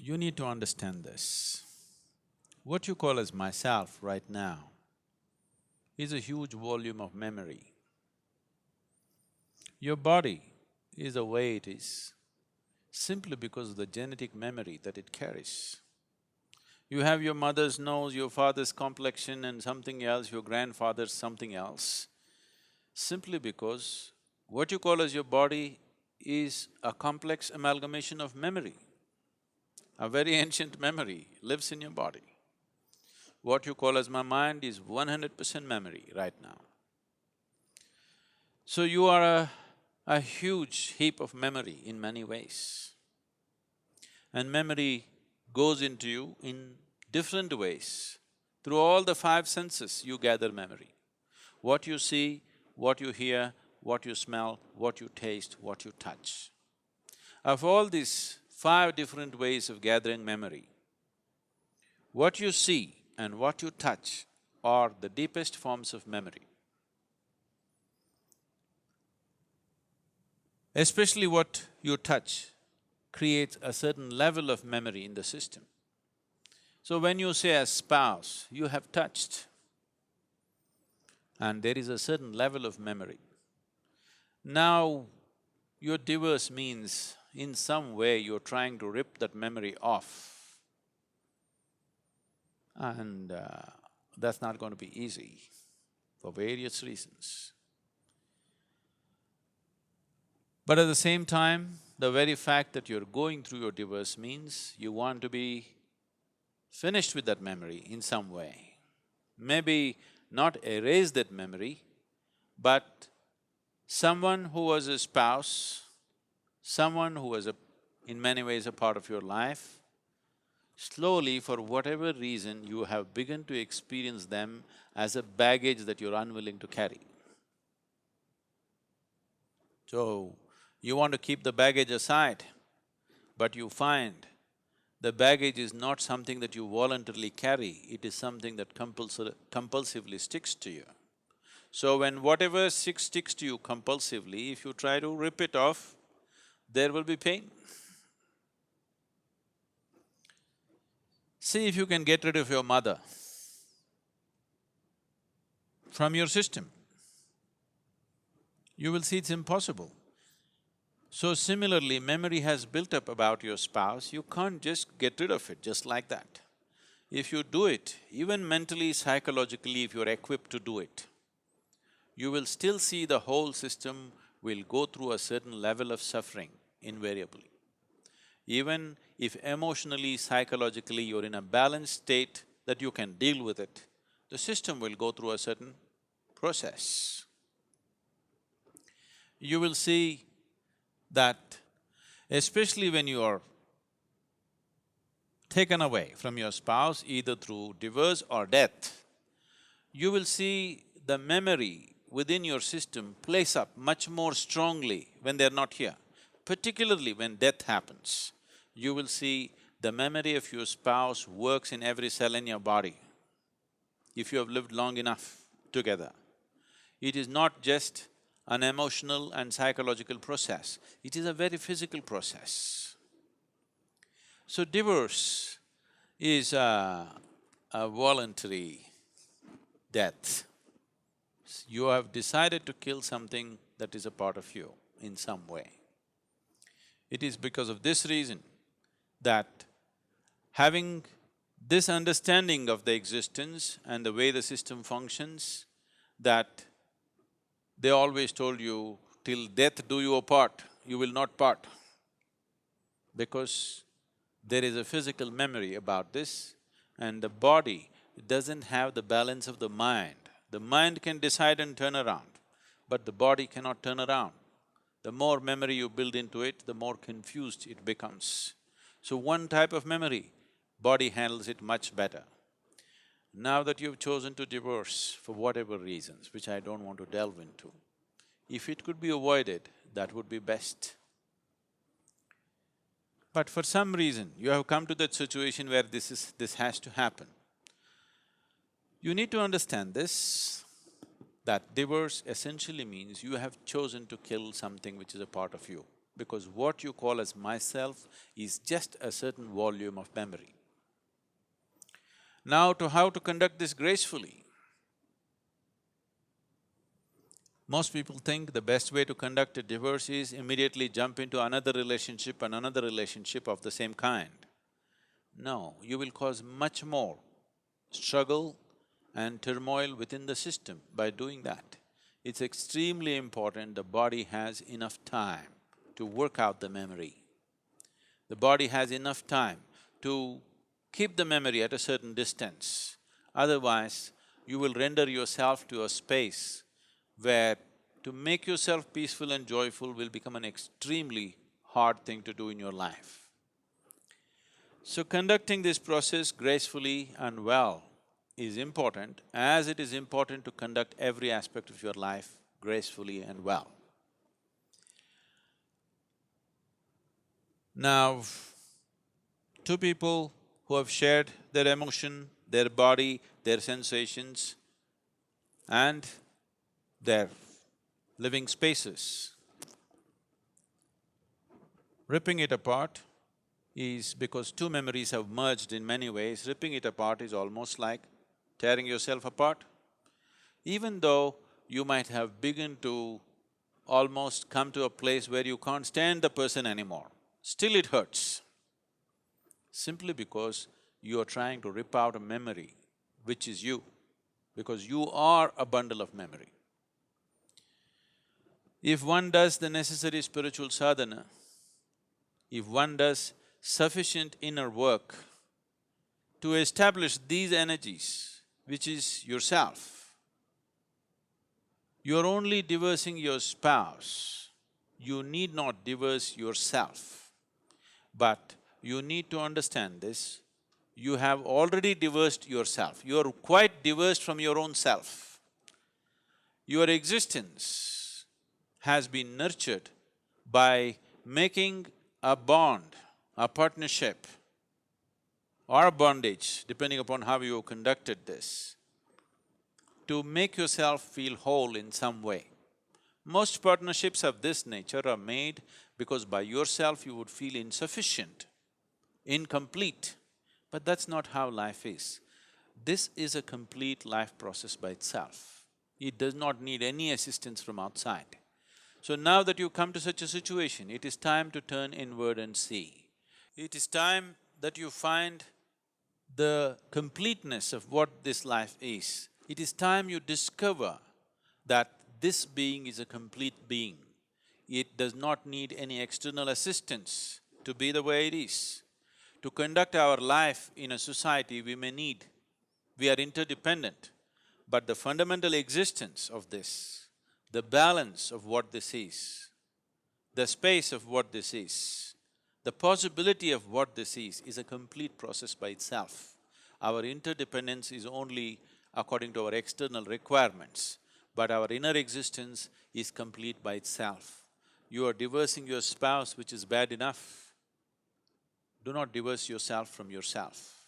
You need to understand this. What you call as myself right now is a huge volume of memory. Your body is the way it is simply because of the genetic memory that it carries. You have your mother's nose, your father's complexion and something else, your grandfather's something else, simply because what you call as your body is a complex amalgamation of memory. A very ancient memory lives in your body. What you call as my mind is 100% memory right now. So you are a huge heap of memory in many ways. And memory goes into you in different ways. Through all the five senses, you gather memory. What you see, what you hear, what you smell, what you taste, what you touch. Of all these five different ways of gathering memory, what you see and what you touch are the deepest forms of memory. Especially what you touch creates a certain level of memory in the system. So when you say a spouse, you have touched, and there is a certain level of memory. Now, your divorce means in some way you're trying to rip that memory off, and that's not going to be easy for various reasons. But at the same time, the very fact that you're going through your divorce means you want to be finished with that memory in some way. Maybe not erase that memory, but someone who was a spouse, someone who was in many ways a part of your life, slowly, for whatever reason, you have begun to experience them as a baggage that you're unwilling to carry. So, you want to keep the baggage aside, but you find the baggage is not something that you voluntarily carry, it is something that compulsively sticks to you. So when whatever sticks to you compulsively, if you try to rip it off, there will be pain. See if you can get rid of your mother from your system. You will see it's impossible. So similarly, memory has built up about your spouse, you can't just get rid of it just like that. If you do it, even mentally, psychologically, if you're equipped to do it, you will still see the whole system will go through a certain level of suffering invariably. Even if emotionally, psychologically you're in a balanced state that you can deal with it, the system will go through a certain process. You will see that especially when you are taken away from your spouse, either through divorce or death, you will see the memory within your system plays up much more strongly when they're not here. Particularly when death happens, you will see the memory of your spouse works in every cell in your body, if you have lived long enough together. It is not just an emotional and psychological process, it is a very physical process. So divorce is a voluntary death. You have decided to kill something that is a part of you in some way. It is because of this reason that having this understanding of the existence and the way the system functions, that they always told you, till death do you apart, you will not part. Because there is a physical memory about this, and the body doesn't have the balance of the mind. The mind can decide and turn around, but the body cannot turn around. The more memory you build into it, the more confused it becomes. So one type of memory, body handles it much better. Now that you've chosen to divorce for whatever reasons, which I don't want to delve into, if it could be avoided, that would be best. But for some reason, you have come to that situation where this has to happen. You need to understand this, that divorce essentially means you have chosen to kill something which is a part of you. because what you call as myself is just a certain volume of memory. Now, to how to conduct this gracefully. Most people think the best way to conduct a divorce is immediately jump into another relationship and another relationship of the same kind. No, you will cause much more struggle and turmoil within the system by doing that. It's extremely important the body has enough time to work out the memory. The body has enough time to keep the memory at a certain distance. Otherwise, you will render yourself to a space where to make yourself peaceful and joyful will become an extremely hard thing to do in your life. So conducting this process gracefully and well is important, as it is important to conduct every aspect of your life gracefully and well. Now, two people who have shared their emotion, their body, their sensations and their living spaces. Ripping it apart is because two memories have merged in many ways. Ripping it apart is almost like tearing yourself apart. Even though you might have begun to almost come to a place where you can't stand the person anymore, still it hurts. Simply because you are trying to rip out a memory which is you, because you are a bundle of memory. If one does the necessary spiritual sadhana, if one does sufficient inner work to establish these energies, which is yourself, you are only divorcing your spouse, you need not divorce yourself. But you need to understand this, you have already divorced yourself, you are quite divorced from your own self. Your existence has been nurtured by making a bond, a partnership or a bondage, depending upon how you conducted this, to make yourself feel whole in some way. Most partnerships of this nature are made because by yourself you would feel insufficient, incomplete, but that's not how life is. This is a complete life process by itself. It does not need any assistance from outside. So now that you come to such a situation, it is time to turn inward and see. It is time that you find the completeness of what this life is. It is time you discover that this being is a complete being. It does not need any external assistance to be the way it is. To conduct our life in a society, we are interdependent, but the fundamental existence of this, the balance of what this is, the space of what this is, the possibility of what this is a complete process by itself. Our interdependence is only according to our external requirements, but our inner existence is complete by itself. You are divorcing your spouse, which is bad enough. Do not divorce yourself from yourself.